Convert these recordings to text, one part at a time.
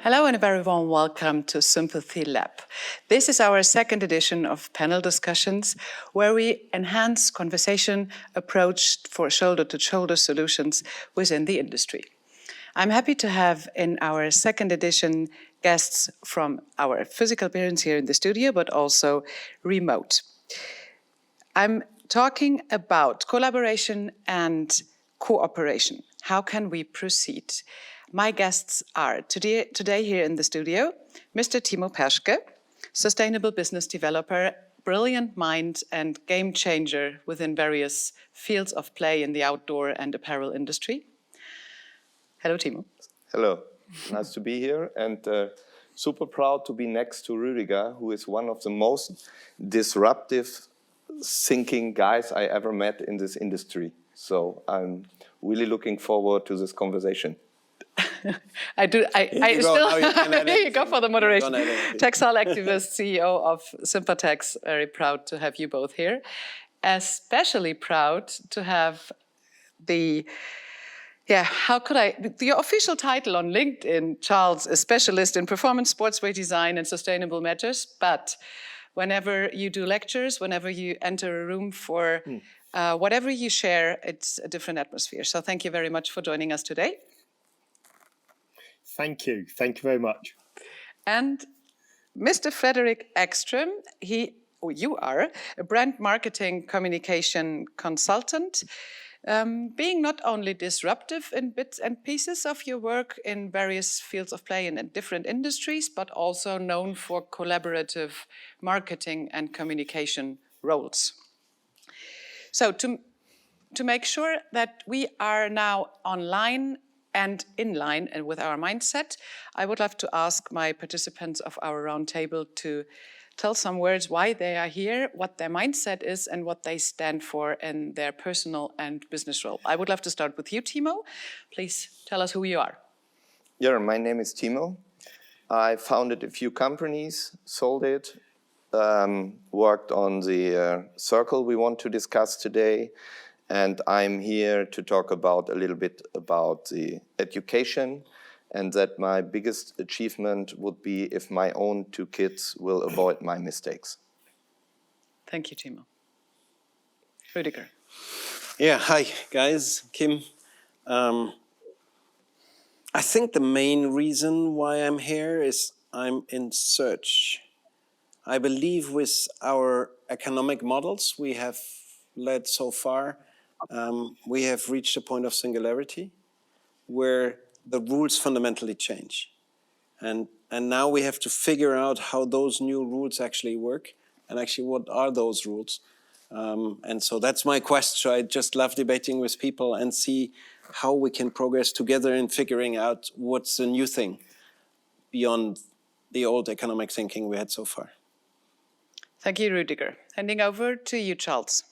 Hello and a very warm welcome to Sympathy Lab. This is our second edition of panel discussions where we enhance conversation approach for shoulder-to-shoulder solutions within the industry. I'm happy to have in our second edition guests from our physical appearance here in the studio, but also remote. I'm talking about collaboration and cooperation. How can we proceed? My guests are today here in the studio, Mr. Timo Perschke, sustainable business developer, brilliant mind and game changer within various fields of play in the outdoor and apparel industry. Hello, Timo. Hello, nice to be here and super proud to be next to Rüdiger, who is one of the most disruptive thinking guys I ever met in this industry. So I'm really looking forward to this conversation. Here you go for the moderation. Textile activist, CEO of Sympatex. Very proud to have you both here. Especially proud to have your official title on LinkedIn, Charles, a specialist in performance sportswear design and sustainable matters. But whenever you do lectures, whenever you enter a room for whatever you share, it's a different atmosphere. So thank you very much for joining us today. Thank you very much. And Mr. Fredrik Ekström, you are a brand marketing communication consultant, being not only disruptive in bits and pieces of your work in various fields of play and in different industries, but also known for collaborative marketing and communication roles. So to make sure that we are now online and in line and with our mindset, I would love to ask my participants of our roundtable to tell some words why they are here, what their mindset is, and what they stand for in their personal and business role. I would love to start with you, Timo. Please tell us who you are. Yeah, my name is Timo. I founded a few companies, sold it, worked on the circle we want to discuss today. And I'm here to talk a little bit about the education, and that my biggest achievement would be if my own 2 kids will avoid my mistakes. Thank you, Timo. Rüdiger. Yeah, hi guys, Kim. I think the main reason why I'm here is I'm in search. I believe with our economic models we have led so far, we have reached a point of singularity where the rules fundamentally change. And now we have to figure out how those new rules actually work and actually what are those rules. And so that's my quest. So I just love debating with people and see how we can progress together in figuring out what's the new thing beyond the old economic thinking we had so far. Thank you, Rüdiger. Handing over to you, Charles.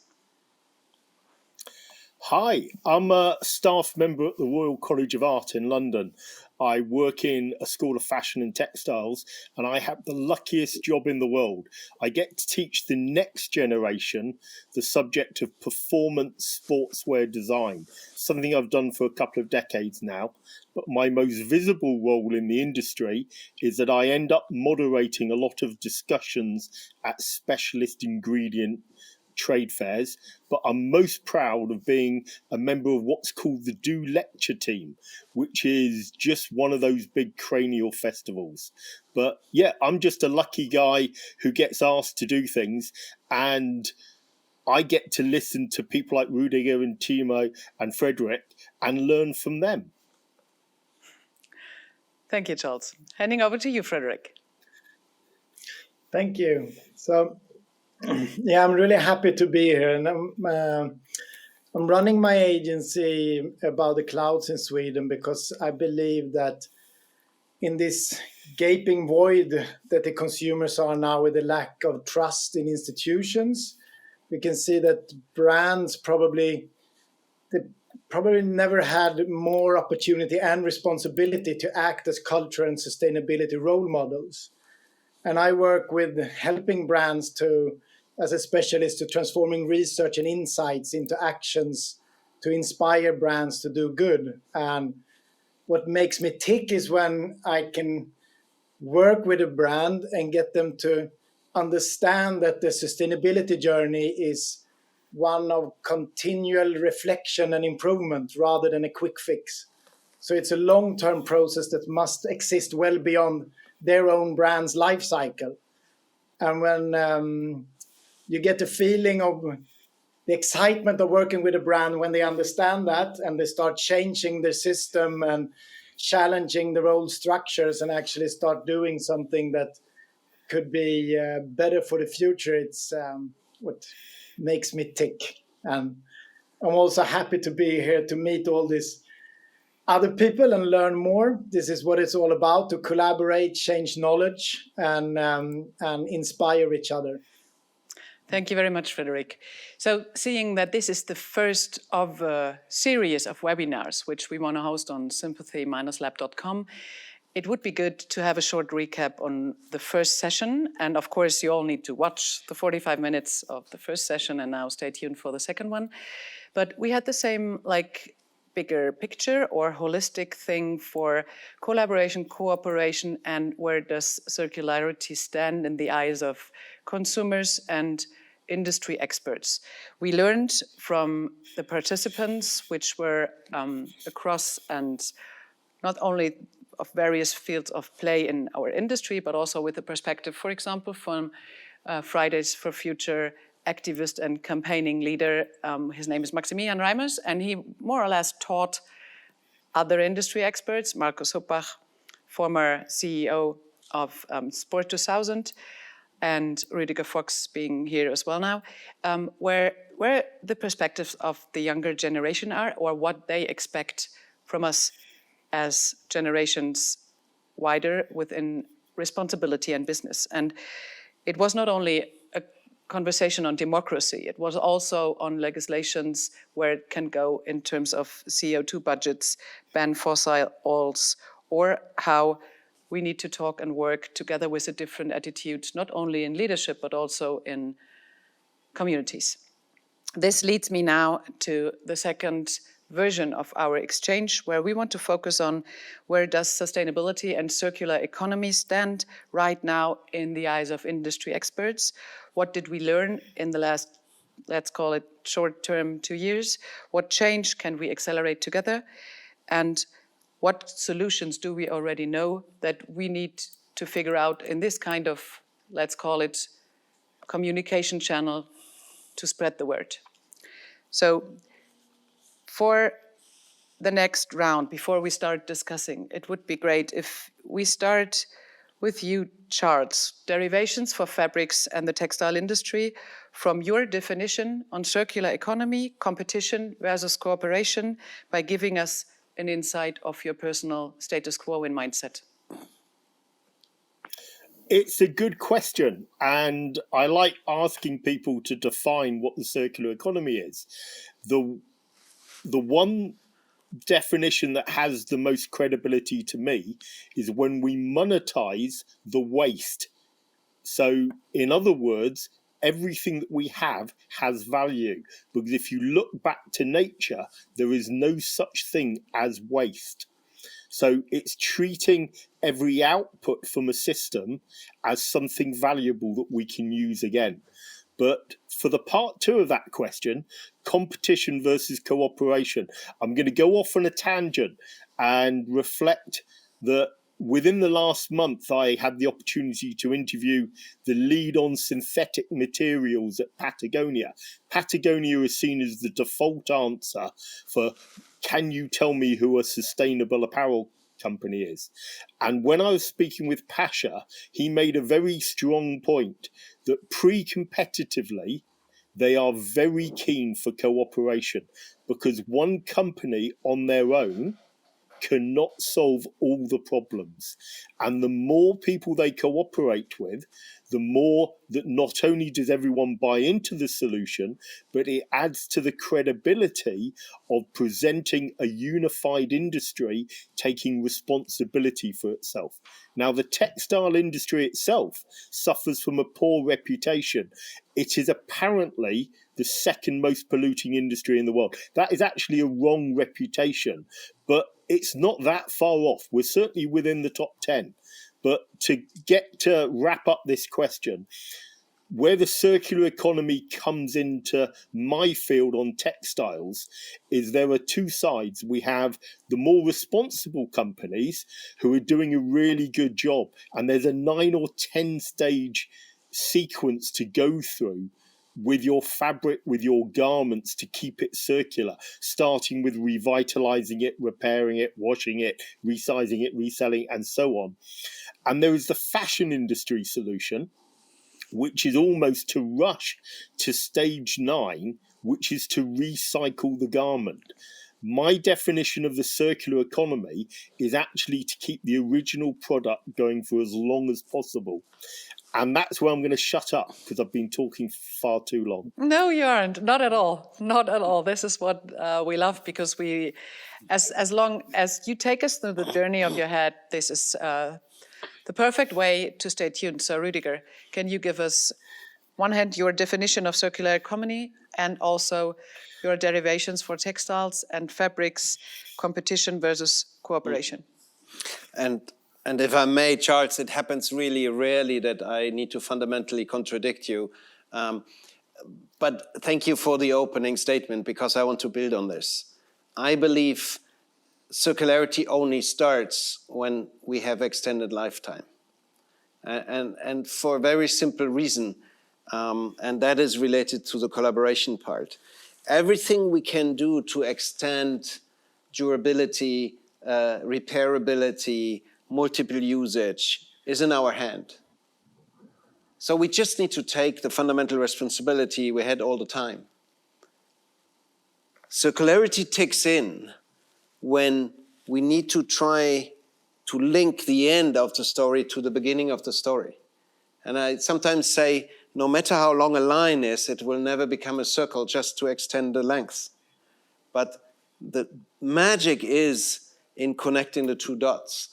Hi, I'm a staff member at the Royal College of Art in London. I work in a school of fashion and textiles, and I have the luckiest job in the world. I get to teach the next generation the subject of performance sportswear design, something I've done for a couple of decades now. But my most visible role in the industry is that I end up moderating a lot of discussions at specialist ingredient trade fairs, but I'm most proud of being a member of what's called the Do Lecture Team, which is just one of those big cranial festivals. But yeah, I'm just a lucky guy who gets asked to do things, and I get to listen to people like Rüdiger and Timo and Fredrik and learn from them. Thank you, Charles. Handing over to you, Fredrik. Thank you. So yeah, I'm really happy to be here, and I'm running my agency about the clouds in Sweden because I believe that in this gaping void that the consumers are now with the lack of trust in institutions, we can see that brands probably never had more opportunity and responsibility to act as culture and sustainability role models. And I work with helping brands as a specialist to transforming research and insights into actions to inspire brands to do good. And what makes me tick is when I can work with a brand and get them to understand that the sustainability journey is one of continual reflection and improvement rather than a quick fix. So it's a long-term process that must exist well beyond their own brand's life cycle. And when you get the feeling of the excitement of working with a brand when they understand that and they start changing their system and challenging their old structures and actually start doing something that could be better for the future, it's what makes me tick. And I'm also happy to be here to meet all these other people and learn more. This is what it's all about, to collaborate, change knowledge, and inspire each other. Thank you very much, Fredrik. So seeing that this is the first of a series of webinars which we want to host on sympathy-lab.com, it would be good to have a short recap on the first session. And of course, you all need to watch the 45 minutes of the first session and now stay tuned for the second one. But we had the same bigger picture or holistic thing for collaboration, cooperation, and where does circularity stand in the eyes of consumers and industry experts. We learned from the participants, which were across and not only of various fields of play in our industry, but also with the perspective, for example, from Fridays for Future activist and campaigning leader. His name is Maximilian Reimers, and he more or less taught other industry experts, Markus Huppach, former CEO of Sport 2000, and Rüdiger Fox being here as well now, where the perspectives of the younger generation are, or what they expect from us as generations wider within responsibility and business. And it was not only a conversation on democracy, it was also on legislations where it can go in terms of CO2 budgets, ban fossil oils, or how we need to talk and work together with a different attitude, not only in leadership, but also in communities. This leads me now to the second version of our exchange, where we want to focus on where does sustainability and circular economy stand right now in the eyes of industry experts. What did we learn in the last, let's call it short-term 2 years? What change can we accelerate together? And what solutions do we already know that we need to figure out in this kind of, let's call it, communication channel to spread the word? So for the next round, before we start discussing, it would be great if we start with you, Charles. Derivations for fabrics and the textile industry from your definition on circular economy, competition versus cooperation, by giving us an insight of your personal status quo and mindset. It's a good question, and I like asking people to define what the circular economy is. The one definition that has the most credibility to me is when we monetize the waste. So, in other words, everything that we have has value, because if you look back to nature, there is no such thing as waste. So it's treating every output from a system as something valuable that we can use again. But for the part two of that question, competition versus cooperation, I'm going to go off on a tangent and reflect that within the last month, I had the opportunity to interview the lead on synthetic materials at Patagonia. Patagonia is seen as the default answer for, can you tell me who a sustainable apparel company is? And when I was speaking with Pasha, he made a very strong point that pre-competitively, they are very keen for cooperation, because one company on their own cannot solve all the problems. And the more people they cooperate with, the more that not only does everyone buy into the solution, but it adds to the credibility of presenting a unified industry taking responsibility for itself. Now, the textile industry itself suffers from a poor reputation. It is apparently the second most polluting industry in the world. That is actually a wrong reputation, but it's not that far off. We're certainly within the top 10. But to wrap up this question, where the circular economy comes into my field on textiles is there are two sides. We have the more responsible companies who are doing a really good job, and there's a 9 or 10 stage sequence to go through with your fabric, with your garments, to keep it circular, starting with revitalizing it, repairing it, washing it, resizing it, reselling, and so on. And there is the fashion industry solution, which is almost to rush to stage 9, which is to recycle the garment. My definition of the circular economy is actually to keep the original product going for as long as possible. And that's where I'm going to shut up, because I've been talking far too long. No, you aren't. Not at all. Not at all. This is what we love, because as long as you take us through the journey of your head, this is the perfect way to stay tuned. So, Rüdiger, can you give us, one hand, your definition of circular economy, and also your derivations for textiles and fabrics, competition versus cooperation? And if I may, Charles, it happens really rarely that I need to fundamentally contradict you. But thank you for the opening statement, because I want to build on this. I believe circularity only starts when we have extended lifetime. And for a very simple reason, and that is related to the collaboration part. Everything we can do to extend durability, repairability, multiple usage is in our hand. So we just need to take the fundamental responsibility we had all the time. Circularity ticks in when we need to try to link the end of the story to the beginning of the story. And I sometimes say, no matter how long a line is, it will never become a circle just to extend the length. But the magic is in connecting the two dots.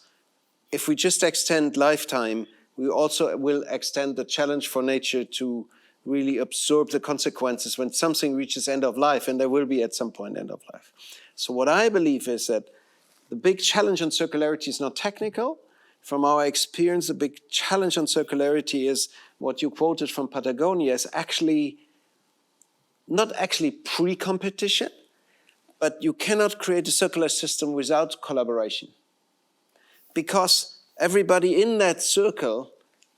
If we just extend lifetime, we also will extend the challenge for nature to really absorb the consequences when something reaches end of life, and there will be at some point end of life. So what I believe is that the big challenge on circularity is not technical. From our experience, the big challenge on circularity is what you quoted from Patagonia is actually not actually pre-competition, but you cannot create a circular system without collaboration. Because everybody in that circle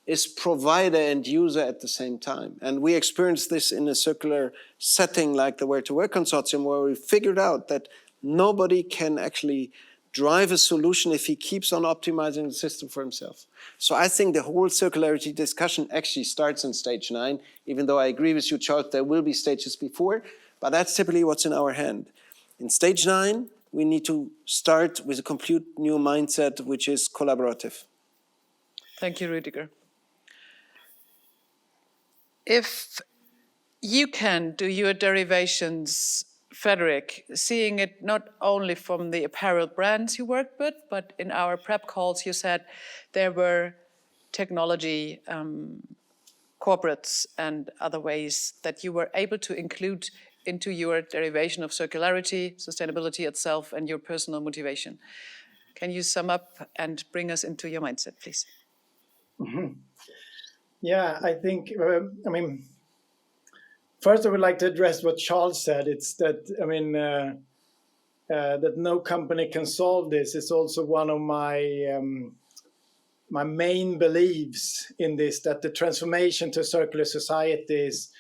is provider and user at the same time. And we experienced this in a circular setting like the Where2Work Consortium, where we figured out that nobody can actually drive a solution if he keeps on optimizing the system for himself. So I think the whole circularity discussion actually starts in stage 9, even though I agree with you, Charles, there will be stages before, but that's typically what's in our hand. In stage 9, we need to start with a complete new mindset, which is collaborative. Thank you, Rüdiger. If you can do your derivations, Fredrik, seeing it not only from the apparel brands you work with, but in our prep calls, you said there were technology corporates and other ways that you were able to include into your derivation of circularity, sustainability itself, and your personal motivation. Can you sum up and bring us into your mindset, please? Mm-hmm. Yeah, I think, first I would like to address what Charles said. It's that, that no company can solve this. It's also one of my my main beliefs in this, that the transformation to circular society is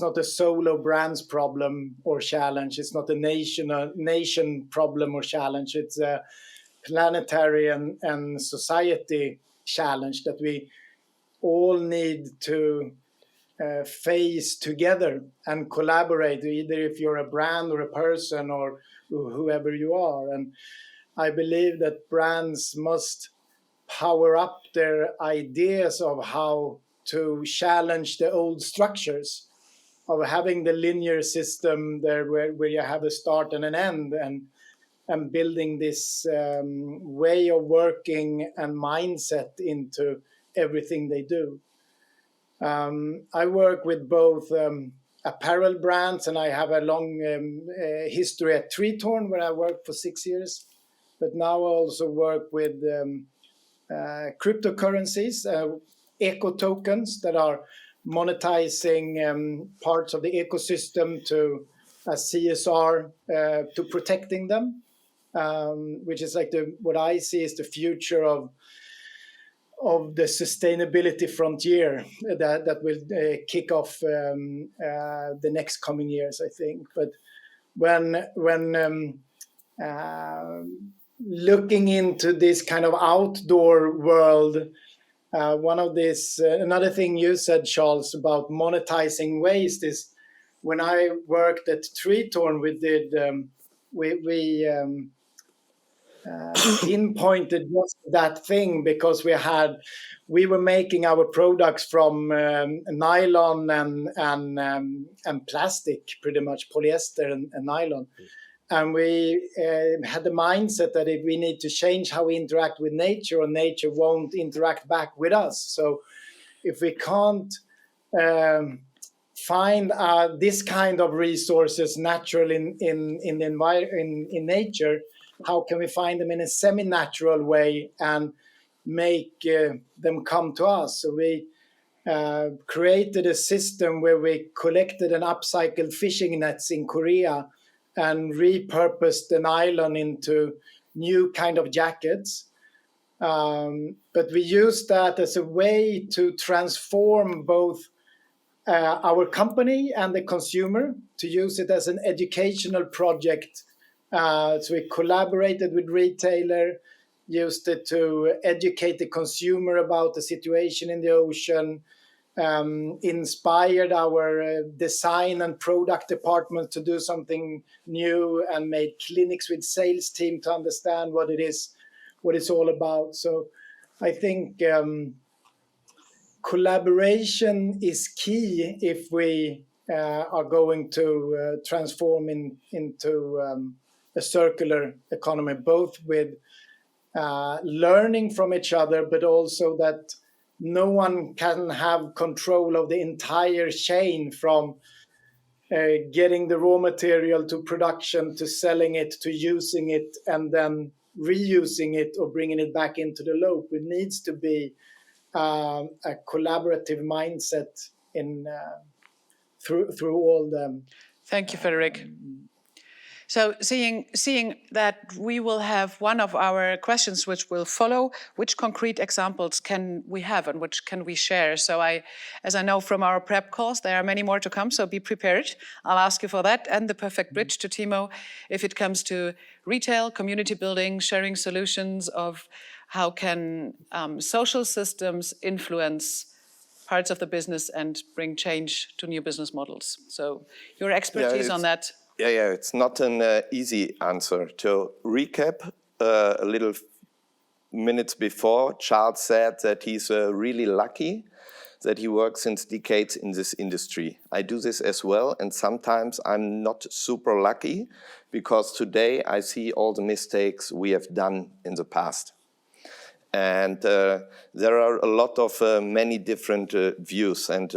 not a solo brand's problem or challenge. It's not a nation problem or challenge. It's a planetary and society challenge that we all need to face together and collaborate, either if you're a brand or a person or whoever you are. And I believe that brands must power up their ideas of how to challenge the old structures of having the linear system there where you have a start and an end, and building this way of working and mindset into everything they do. I work with both apparel brands, and I have a long history at Treathorn, where I worked for 6 years. But now I also work with cryptocurrencies, eco tokens that are monetizing parts of the ecosystem to CSR to protecting them, which is like what I see is the future of the sustainability frontier that will kick off the next coming years, I think. But when looking into this kind of outdoor world, another thing you said, Charles, about monetizing waste is when I worked at Triton, we pinpointed just that thing because we were making our products from nylon and plastic, pretty much polyester and nylon. And we had the mindset that if we need to change how we interact with nature, or nature won't interact back with us. So if we can't find this kind of resources naturally in nature, how can we find them in a semi-natural way and make them come to us? So we created a system where we collected and upcycled fishing nets in Korea and repurposed the nylon into new kind of jackets. But we used that as a way to transform both our company and the consumer, to use it as an educational project. So we collaborated with retailer, used it to educate the consumer about the situation in the ocean, inspired our design and product department to do something new, and made clinics with sales team to understand what it's all about. So I think collaboration is key if we are going to transform into a circular economy, both with learning from each other, but also that no one can have control of the entire chain from getting the raw material to production, to selling it, to using it, and then reusing it or bringing it back into the loop. It needs to be a collaborative mindset through all them. Thank you, Fredrik. So seeing that we will have one of our questions which will follow, which concrete examples can we have and which can we share? So as I know from our prep calls, there are many more to come, so be prepared. I'll ask you for that and the perfect bridge to Timo if it comes to retail, community building, sharing solutions of how can social systems influence parts of the business and bring change to new business models. So your expertise on that. Yeah, it's not an easy answer. To recap, a little minutes before, Charles said that he's really lucky that he works since decades in this industry. I do this as well, and sometimes I'm not super lucky because today I see all the mistakes we have done in the past. And there are a lot of many different views, and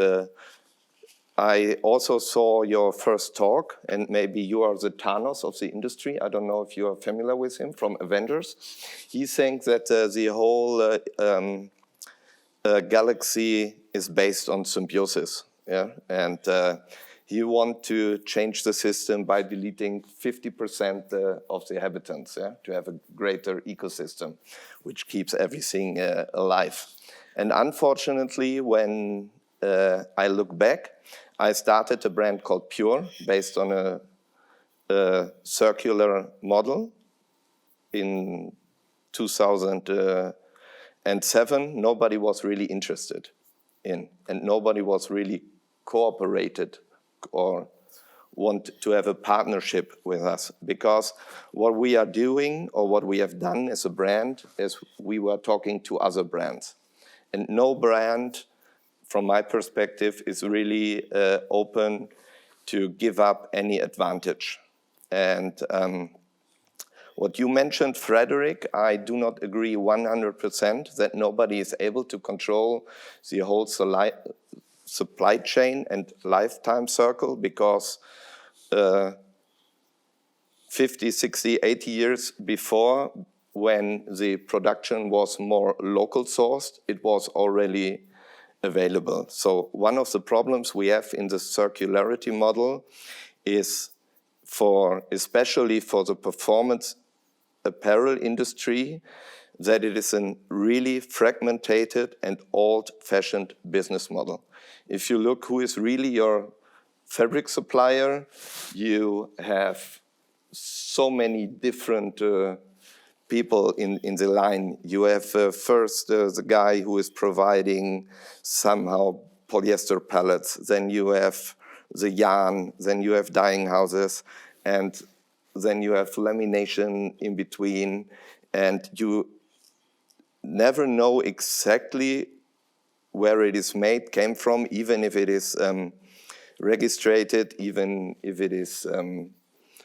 I also saw your first talk, and maybe you are the Thanos of the industry. I don't know if you are familiar with him from Avengers. He thinks that the whole galaxy is based on symbiosis, yeah? And he wants to change the system by deleting 50% of the inhabitants, yeah? To have a greater ecosystem, which keeps everything alive. And unfortunately, when I look back, I started a brand called Pure, based on a circular model in 2007. Nobody was really interested in, and nobody was really cooperated or want to have a partnership with us, because what we are doing or what we have done as a brand is we were talking to other brands, and no brand, from my perspective, is really open to give up any advantage. And what you mentioned, Fredrik, I do not agree 100% that nobody is able to control the whole supply chain and lifetime circle, because 50, 60, 80 years before, when the production was more local sourced, it was already available. So one of the problems we have in the circularity model is especially for the performance apparel industry, that it is a really fragmented and old-fashioned business model. If you look who is really your fabric supplier, you have so many different people in the line. You have first the guy who is providing somehow polyester pellets, then you have the yarn, then you have dyeing houses, and then you have lamination in between, and you never know exactly where it is made, came from, even if it is registered, even if it is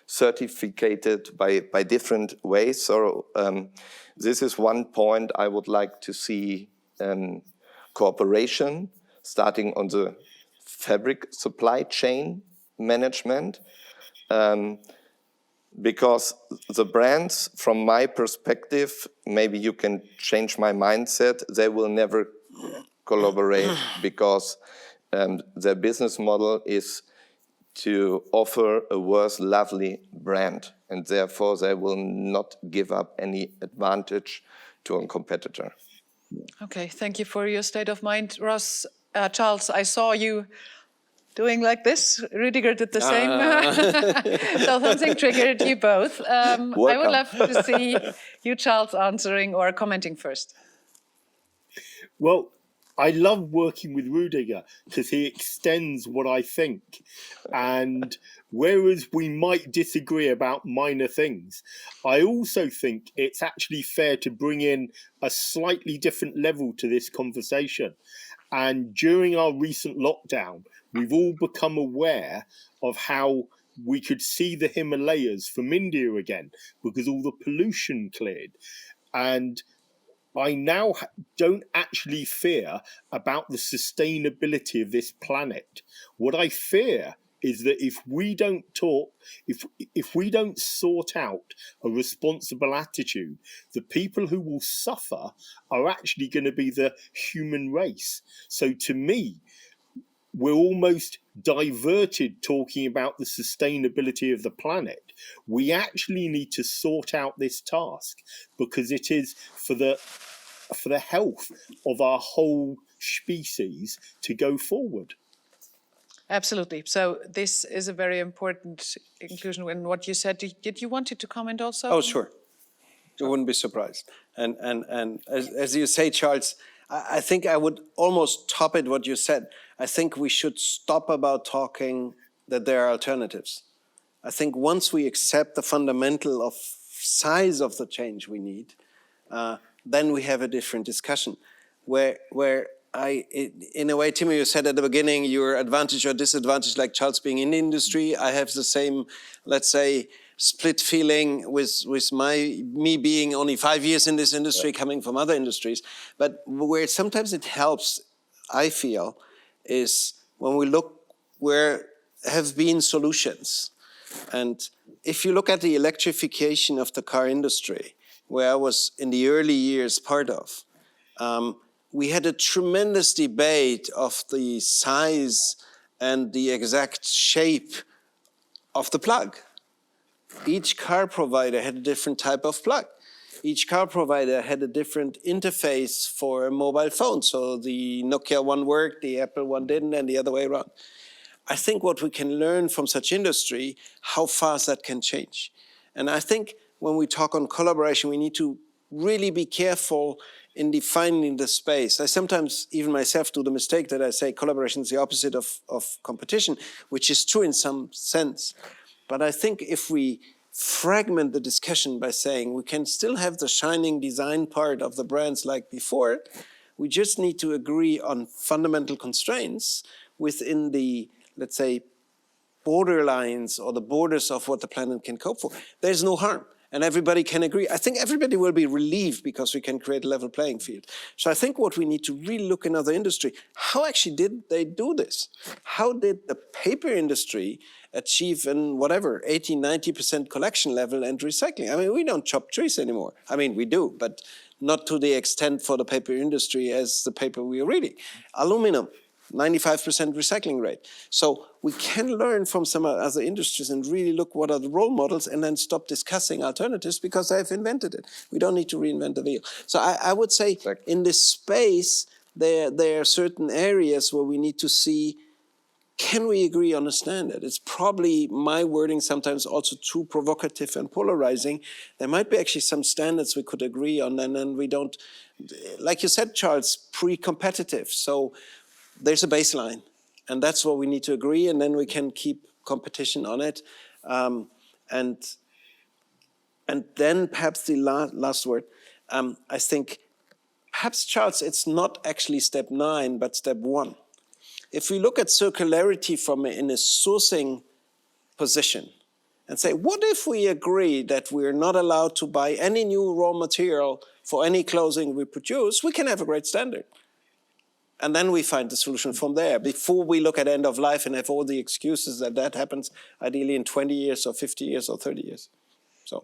certificated by different ways. So this is one point I would like to see cooperation starting on the fabric supply chain management. Because the brands, from my perspective, maybe you can change my mindset, they will never collaborate because their business model is to offer a worth lovely brand, and therefore they will not give up any advantage to a competitor. Okay, thank you for your state of mind. Ross, Charles, I saw you doing like this. Rüdiger did the same. So something triggered you both. I would love to see you, Charles, answering or commenting first. Well, I love working with Rüdiger because he extends what I think. And whereas we might disagree about minor things, I also think it's actually fair to bring in a slightly different level to this conversation. And during our recent lockdown, we've all become aware of how we could see the Himalayas from India again because all the pollution cleared. And I now don't actually fear about the sustainability of this planet. What I fear is that if we don't talk, if we don't sort out a responsible attitude, the people who will suffer are actually going to be the human race. So to me, we're almost diverted talking about the sustainability of the planet. We actually need to sort out this task because it is for the health of our whole species to go forward. Absolutely. So this is a very important inclusion in what you said. Did you want to comment also? Oh, sure. You wouldn't be surprised. And as you say, Charles, I think I would almost top it what you said. I think we should stop about talking that there are alternatives. I think once we accept the fundamental of size of the change we need, then we have a different discussion. In a way, Timo, you said at the beginning, your advantage or disadvantage, like Charles being in the industry, I have the same, let's say, split feeling with me being only 5 years in this industry, coming from other industries. But where sometimes it helps, I feel, is when we look where have been solutions. And if you look at the electrification of the car industry, where I was in the early years part of, we had a tremendous debate of the size and the exact shape of the plug. Each car provider had a different type of plug. Each car provider had a different interface for a mobile phone. So the Nokia one worked, the Apple one didn't, and the other way around. I think what we can learn from such industry, how fast that can change. And I think when we talk on collaboration, we need to really be careful in defining the space. I sometimes, even myself, do the mistake that I say collaboration is the opposite of competition, which is true in some sense. But I think if we fragment the discussion by saying we can still have the shining design part of the brands like before, we just need to agree on fundamental constraints within the, let's say, borderlines or the borders of what the planet can cope for. There's no harm. And everybody can agree. I think everybody will be relieved because we can create a level playing field. So I think what we need to really look in other industry, how actually did they do this? How did the paper industry achieve an whatever 80-90% collection level and recycling. I mean, we don't chop trees anymore. I mean, we do, but not to the extent for the paper industry as the paper we are reading. Aluminum, 95% recycling rate. So we can learn from some other industries and really look what are the role models and then stop discussing alternatives because they've invented it. We don't need to reinvent the wheel. So I would say in this space, there are certain areas where we need to see, can we agree on a standard? It's probably my wording sometimes also too provocative and polarizing. There might be actually some standards we could agree on, and then we don't, like you said, Charles, pre-competitive. So there's a baseline, and that's what we need to agree, and then we can keep competition on it. And then perhaps the last word, I think, perhaps, Charles, it's not actually step 9, but step 1. If we look at circularity from in a sourcing position and say, what if we agree that we're not allowed to buy any new raw material for any clothing we produce, we can have a great standard. And then we find the solution from there before we look at end of life and have all the excuses that happens ideally in 20 years or 50 years or 30 years. So,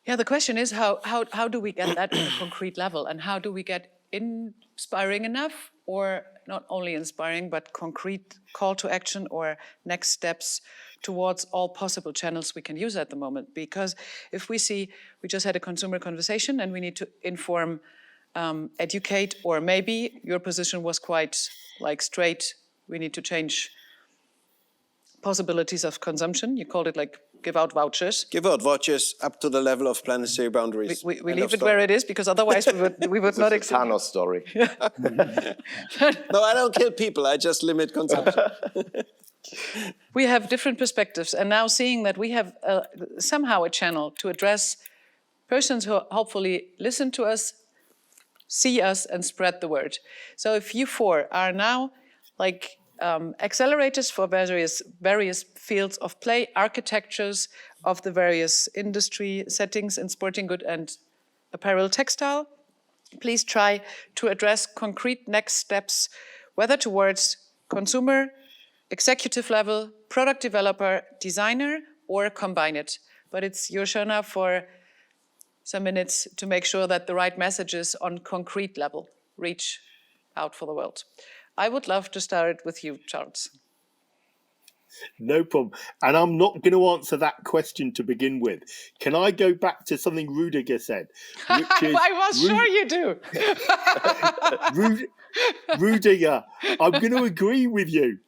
yeah, the question is how do we get that at a concrete level, and how do we get inspiring enough, or not only inspiring, but concrete call to action or next steps towards all possible channels we can use at the moment. Because if we see, we just had a consumer conversation and we need to inform, educate, or maybe your position was quite like straight, we need to change possibilities of consumption. You called it like give out vouchers. Give out vouchers up to the level of planetary boundaries. We leave it where it is, because otherwise we would not It's a Thanos story. No, I don't kill people, I just limit consumption. We have different perspectives, and now seeing that we have somehow a channel to address persons who hopefully listen to us, see us, and spread the word. So if you four are now like accelerators for various fields of play, architectures of the various industry settings in sporting good and apparel textile, please try to address concrete next steps, whether towards consumer, executive level, product developer, designer, or combine it. But it's your show now for some minutes to make sure that the right messages on concrete level reach out for the world. I would love to start with you, Charles. No problem. And I'm not going to answer that question to begin with. Can I go back to something Rüdiger said? Which is, I was sure you do. Rüdiger, I'm going to agree with you,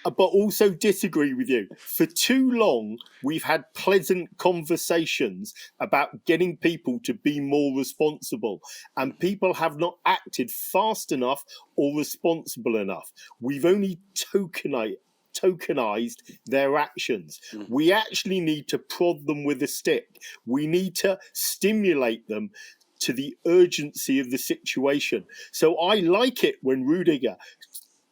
but also disagree with you. For too long, we've had pleasant conversations about getting people to be more responsible, and people have not acted fast enough or responsible enough. We've only tokenized their actions. We actually need to prod them with a stick. We need to stimulate them to the urgency of the situation. So I like it when Rüdiger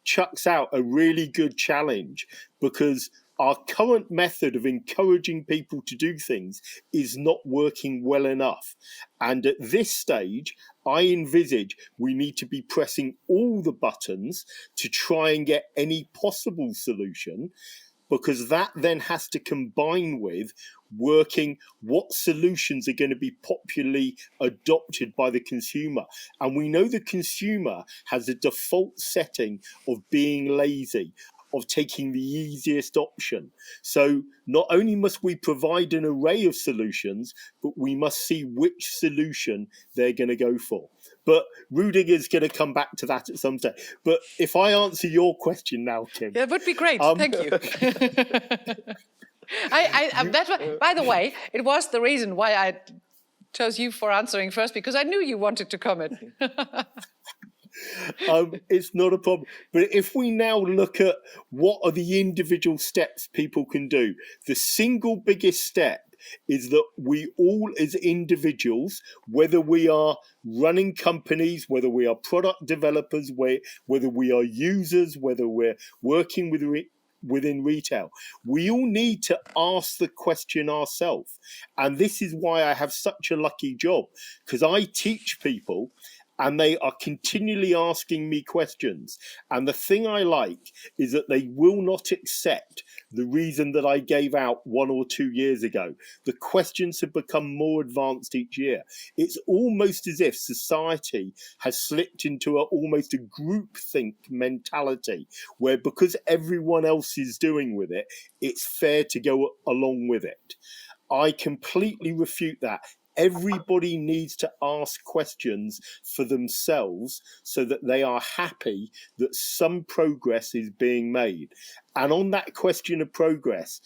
chucks out a really good challenge, because our current method of encouraging people to do things is not working well enough. And at this stage, I envisage we need to be pressing all the buttons to try and get any possible solution, because that then has to combine with working what solutions are going to be popularly adopted by the consumer. And we know the consumer has a default setting of being lazy, of taking the easiest option. So not only must we provide an array of solutions, but we must see which solution they're going to go for. But Rüdiger's going to come back to that at some stage. But if I answer your question now, Kim. Yeah, it would be great. Thank you. By the way, it was the reason why I chose you for answering first, because I knew you wanted to comment. It's not a problem. But if we now look at what are the individual steps people can do, the single biggest step is that we all as individuals, whether we are running companies, whether we are product developers, whether we are users, whether we're working within retail, we all need to ask the question ourselves. And this is why I have such a lucky job, because I teach people and they are continually asking me questions. And the thing I like is that they will not accept the reason that I gave out 1 or 2 years ago. The questions have become more advanced each year. It's almost as if society has slipped into almost a groupthink mentality, where because everyone else is doing with it, it's fair to go along with it. I completely refute that. Everybody needs to ask questions for themselves so that they are happy that some progress is being made. And on that question of progress,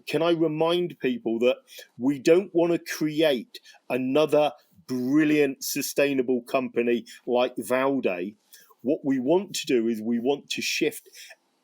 can I remind people that we don't want to create another brilliant sustainable company like Valde. What we want to do is we want to shift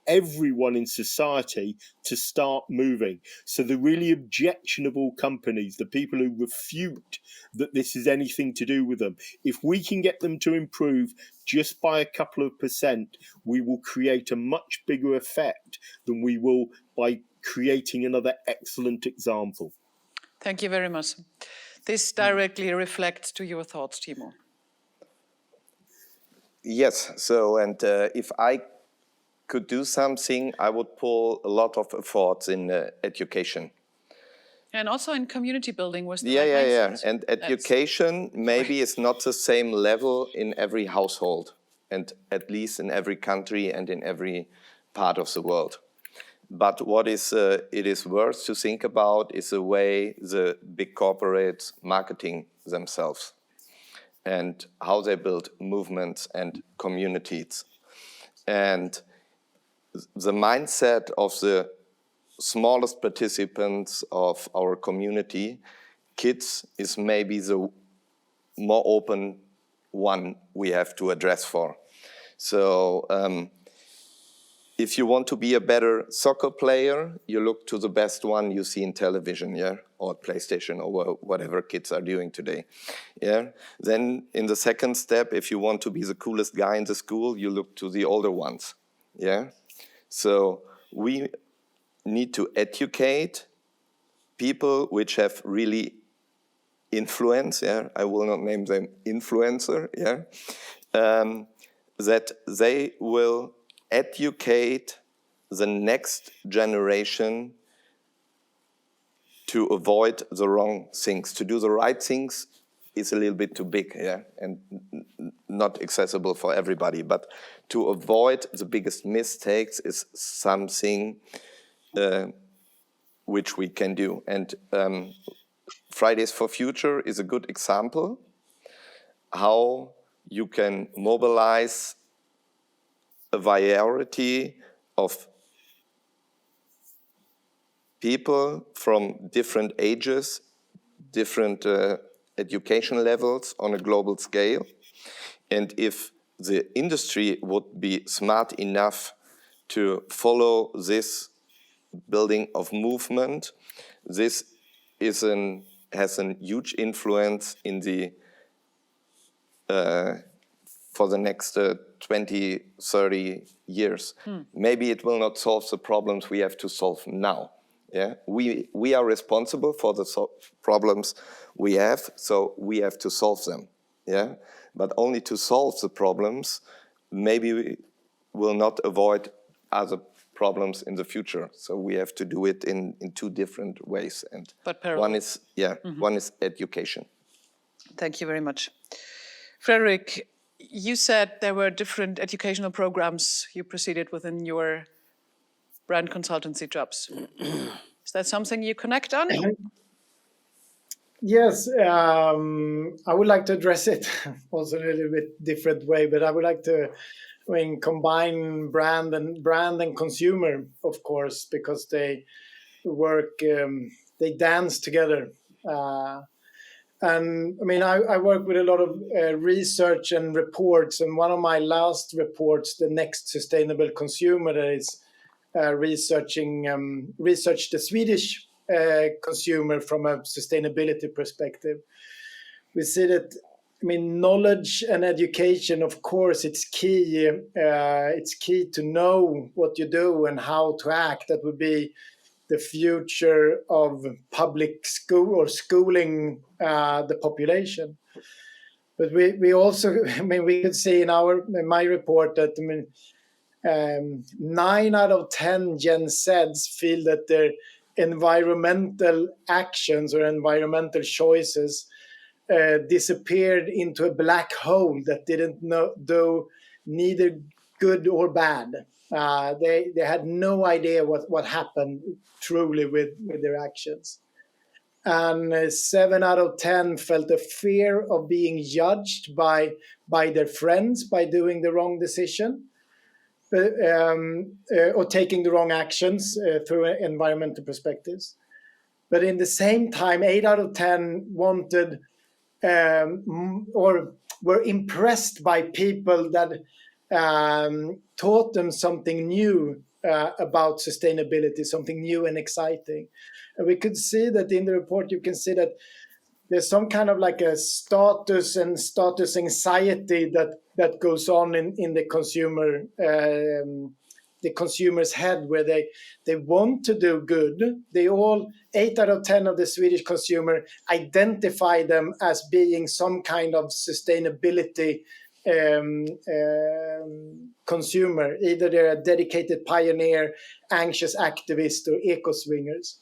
everyone in society to start moving. So the really objectionable companies, the people who refute that this is anything to do with them, if we can get them to improve just by a couple of percent, we will create a much bigger effect than we will by creating another excellent example. Thank you very much. This directly reflects to your thoughts, Timo. Yes, so, and if I could do something, I would pull a lot of efforts in education. And also in community building was the Yeah. And education maybe is not the same level in every household, and at least in every country and in every part of the world. But what is it is worth to think about is the way the big corporates marketing themselves and how they build movements and communities. And the mindset of the smallest participants of our community, kids, is maybe the more open one we have to address for. So if you want to be a better soccer player, you look to the best one you see in television, yeah, or PlayStation, or whatever kids are doing today, yeah. Then in the second step, if you want to be the coolest guy in the school, you look to the older ones, yeah. So we need to educate people which have really influence, yeah. I will not name them influencer, yeah. That they will educate the next generation to avoid the wrong things. To do the right things is a little bit too big, yeah, and not accessible for everybody. But to avoid the biggest mistakes is something which we can do. And Fridays for Future is a good example how you can mobilize a variety of people from different ages, different education levels on a global scale. And if the industry would be smart enough to follow this building of movement, this is has a huge influence in the for the next 20, 30 years. Maybe it will not solve the problems we have to solve now. Yeah, we are responsible for the problems we have, so we have to solve them. Yeah, but only to solve the problems, maybe we will not avoid other problems in the future. So we have to do it in two different ways. And one is one is education. Thank you very much. Fredrik, you said there were different educational programs you proceeded within your brand consultancy jobs. Is that something you connect on? Yes, I would like to address it also a little bit different way, but I would like to combine brand and consumer, of course, because they work, they dance together. And I mean, I work with a lot of research and reports, and one of my last reports, The Next Sustainable Consumer, that is researched the Swedish consumer from a sustainability perspective. We see that, I mean, knowledge and education, of course, it's key. It's key to know what you do and how to act. That would be the future of public school or schooling the population. But we also, I mean, we could see in my report that 9 out of 10 Gen Zs feel that their environmental actions or environmental choices disappeared into a black hole that didn't do neither good or bad. They had no idea what happened truly with their actions. And 7 out of 10 felt a fear of being judged by their friends by doing the wrong decision or taking the wrong actions through environmental perspectives. But in the same time, 8 out of 10 wanted or were impressed by people that taught them something new about sustainability, something new and exciting. And we could see that in the report, you can see that there's some kind of like a status anxiety that goes on in the consumer, the consumer's head, where they want to do good. 8 out of 10 of the Swedish consumer identify them as being some kind of sustainability consumer. Either they're a dedicated pioneer, anxious activist, or eco-swingers.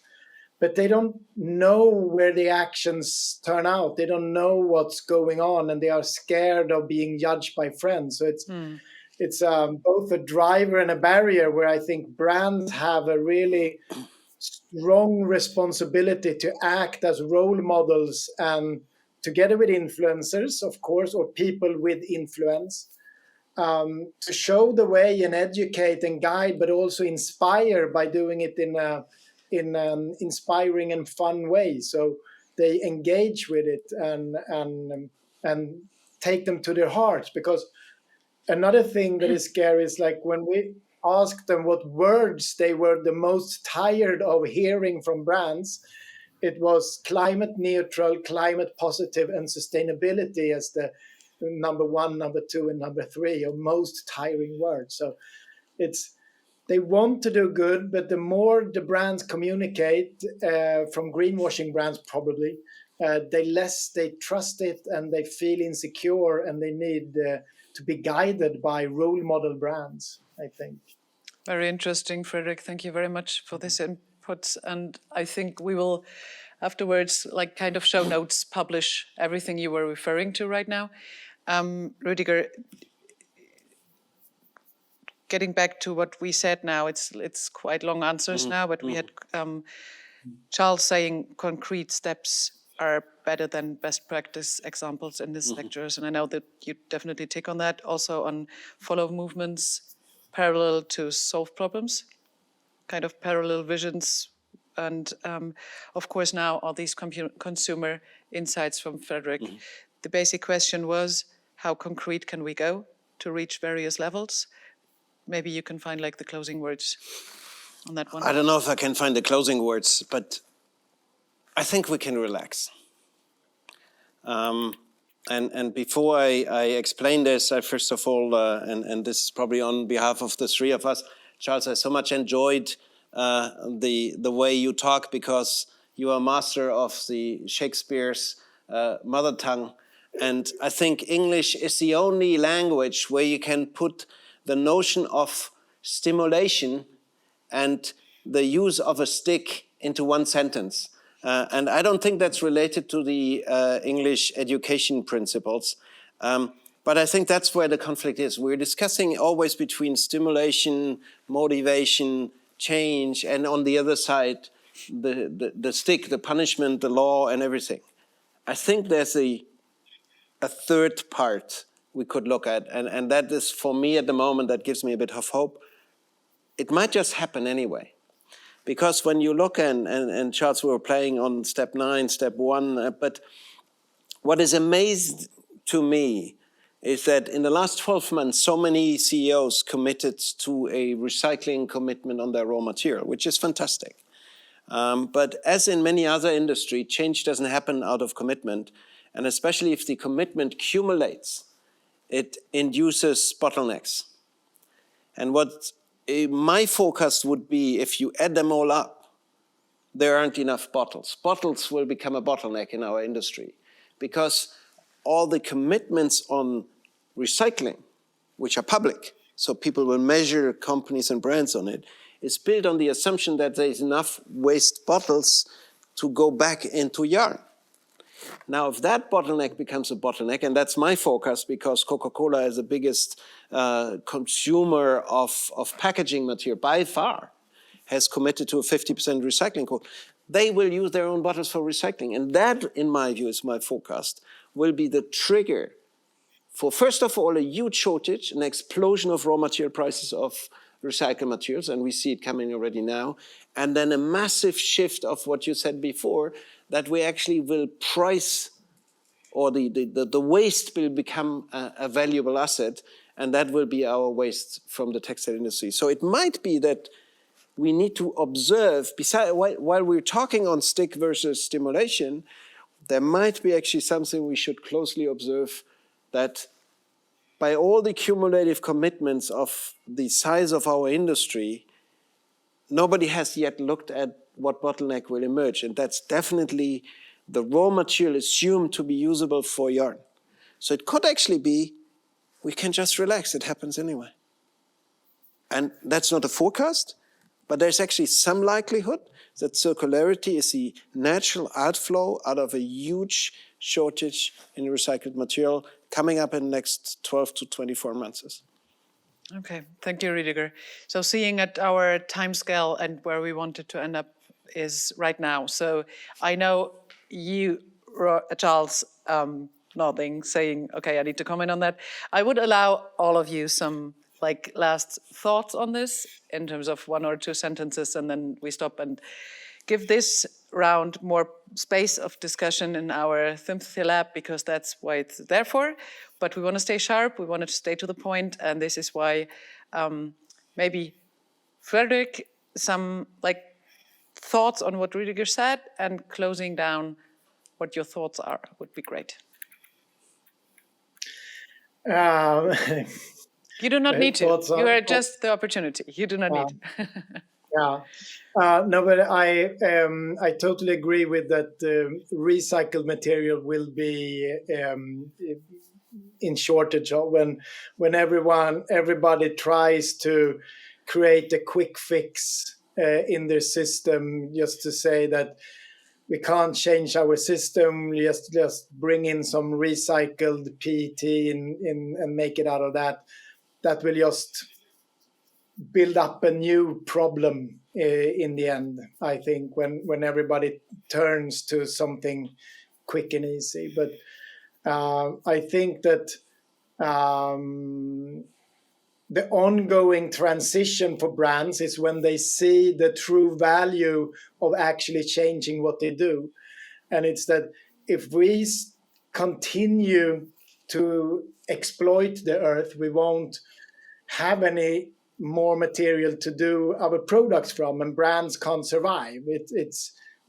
But they don't know where the actions turn out. They don't know what's going on, and they are scared of being judged by friends. So it's both a driver and a barrier, where I think brands have a really strong responsibility to act as role models, and together with influencers, of course, or people with influence, to show the way and educate and guide, but also inspire by doing it in an inspiring and fun way. So they engage with it and take them to their hearts. Because another thing that is scary is like when we asked them what words they were the most tired of hearing from brands, it was climate neutral, climate positive, and sustainability as the number 1, number 2, and number 3 of most tiring words. So they want to do good, but the more the brands communicate, from greenwashing brands probably, they trust it, and they feel insecure, and they need to be guided by role model brands, I think. Very interesting, Fredrik. Thank you very much for this input. And I think we will afterwards, like kind of show notes, publish everything you were referring to right now. Rüdiger, getting back to what we said now, it's quite long answers now, but we had Charles saying concrete steps are better than best practice examples in these lectures. And I know that you definitely take on that, also on follow movements, parallel to solve problems, kind of parallel visions. And of course now all these consumer insights from Fredrik. The basic question was, how concrete can we go to reach various levels? Maybe you can find like the closing words on that one. I don't know if I can find the closing words, but I think we can relax. And before I explain this, I first of all, and this is probably on behalf of the three of us, Charles, I so much enjoyed the way you talk, because you are master of the Shakespeare's mother tongue. And I think English is the only language where you can put the notion of stimulation and the use of a stick into one sentence. And I don't think that's related to the English education principles. But I think that's where the conflict is. We're discussing always between stimulation, motivation, change, and on the other side, the stick, the punishment, the law, and everything. I think there's a third part we could look at, and that is, for me at the moment, that gives me a bit of hope. It might just happen anyway. Because when you look, and Charles, we were playing on step 9, step 1, but what is amazed to me is that in the last 12 months, so many CEOs committed to a recycling commitment on their raw material, which is fantastic. But as in many other industries, change doesn't happen out of commitment. And especially if the commitment accumulates, it induces bottlenecks. And what my forecast would be, if you add them all up, there aren't enough bottles. Bottles will become a bottleneck in our industry, because all the commitments on recycling, which are public, so people will measure companies and brands on it, is built on the assumption that there is enough waste bottles to go back into yarn. Now, if that bottleneck becomes a bottleneck, and that's my forecast because Coca-Cola is the biggest consumer of packaging material by far, has committed to a 50% recycling goal, they will use their own bottles for recycling. And that, in my view, is my forecast, will be the trigger for, first of all, a huge shortage, an explosion of raw material prices of recycled materials, and we see it coming already now, and then a massive shift of what you said before, that we actually will price, or the waste will become a valuable asset, and that will be our waste from the textile industry. So it might be that we need to observe, while we're talking on stick versus stimulation, there might be actually something we should closely observe, that by all the cumulative commitments of the size of our industry, nobody has yet looked at what bottleneck will emerge. And that's definitely the raw material assumed to be usable for yarn. So it could actually be, we can just relax, it happens anyway. And that's not a forecast, but there's actually some likelihood that circularity is the natural outflow out of a huge shortage in recycled material coming up in the next 12 to 24 months. Okay, thank you, Rüdiger. So seeing at our timescale and where we wanted to end up is right now. So I know you, Charles, nodding, saying, okay, I need to comment on that. I would allow all of you some last thoughts on this in terms of 1 or 2 sentences, and then we stop and give this round more space of discussion in our Sympathy Lab, because that's why it's there for. But we want to stay sharp, we want to stay to the point, and this is why maybe Fredrik, some thoughts on what Rüdiger said, and closing down what your thoughts are would be great. You do not need to. You are just the opportunity. You do not need. Yeah. No, but I totally agree with that. Recycled material will be in shortage when everybody tries to create a quick fix in their system, just to say that we can't change our system, just bring in some recycled PET and make it out of that. That will just build up a new problem in the end, I think, when everybody turns to something quick and easy. But I think that the ongoing transition for brands is when they see the true value of actually changing what they do. And it's that if we continue to exploit the earth, we won't have any more material to do our products from, and brands can't survive.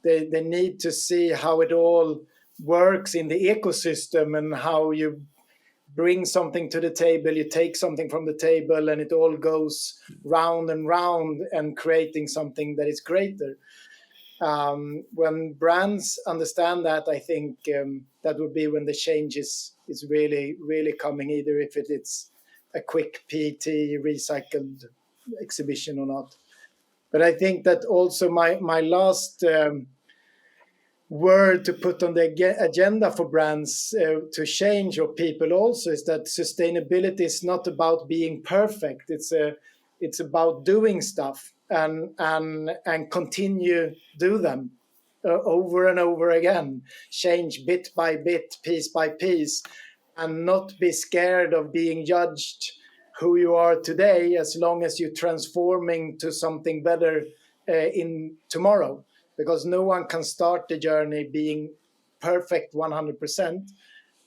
They need to see how it all works in the ecosystem, and how you bring something to the table, you take something from the table, and it all goes round and round and creating something that is greater. When brands understand that, I think that would be when the change is really, really coming, either if it's a quick PET recycled exhibition or not. But I think that also my last word to put on the agenda for brands to change, or people also, is that sustainability is not about being perfect. It's about doing stuff and continue do them over and over again, change bit by bit, piece by piece, and not be scared of being judged who you are today, as long as you're transforming to something better in tomorrow. Because no one can start the journey being perfect 100%.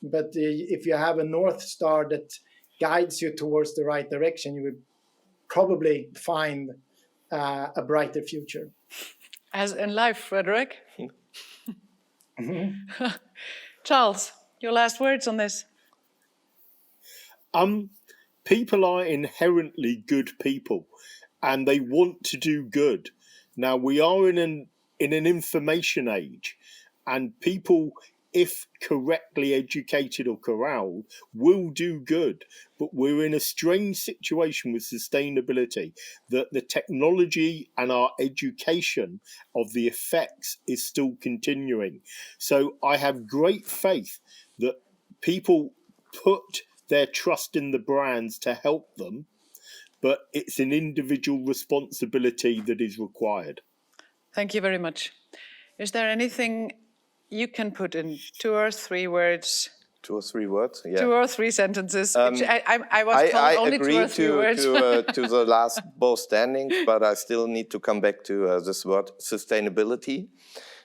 But if you have a North Star that guides you towards the right direction, you would probably find a brighter future. As in life, Fredrik. Charles, your last words on this. People are inherently good people, and they want to do good. Now, we are in an information age, and people if correctly educated or corralled, will do good. But we're in a strange situation with sustainability, that the technology and our education of the effects is still continuing. So I have great faith that people put their trust in the brands to help them, but it's an individual responsibility that is required. Thank you very much. Is there anything you can put in 2 or 3 words? 2 or 3 words? Yeah. 2 or 3 sentences. Which I was told I only agree 2 or 3 words. to the last both standings, but I still need to come back to this word sustainability.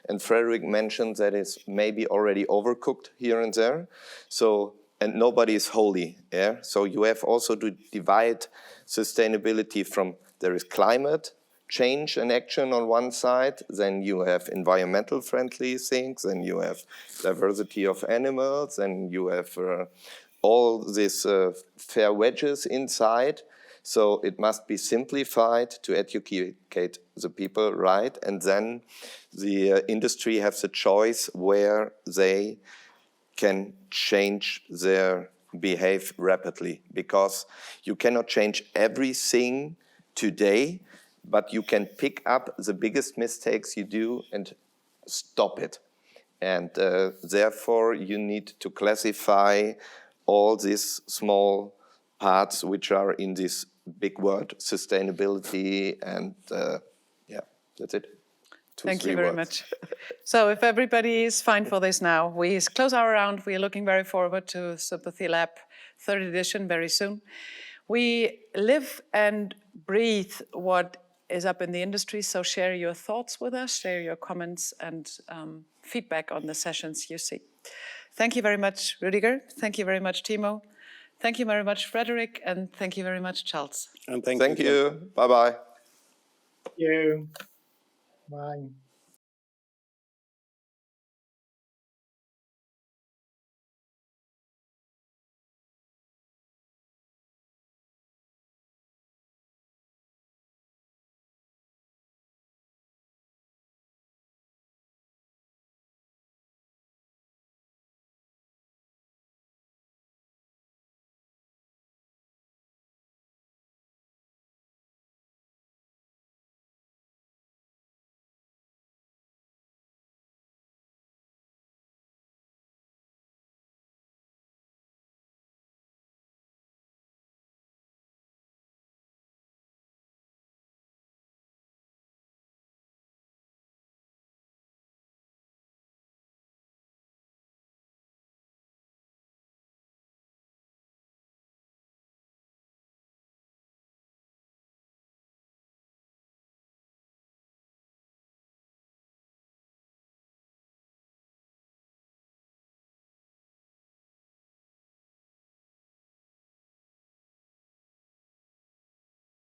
And Fredrik mentioned that it's maybe already overcooked here and there. So, and nobody is holy. Yeah. So you have also to divide sustainability from, there is climate change and action on one side, then you have environmental friendly things, and you have diversity of animals, and you have all these fair wedges inside. So it must be simplified to educate the people, right? And then the industry has a choice where they can change their behavior rapidly, because you cannot change everything today, but you can pick up the biggest mistakes you do and stop it. And therefore, you need to classify all these small parts which are in this big word, sustainability, and yeah, that's it. Thank you very much. So if everybody is fine for this now, we close our round. We are looking very forward to Sympathy Lab 3rd edition very soon. We live and breathe what is up in the industry, so share your thoughts with us, share your comments and feedback on the sessions you see. Thank you very much, Rüdiger. Thank you very much, Timo. Thank you very much, Fredrik, and thank you very much, Charles. And Thank you. Bye-bye. Thank you. Bye.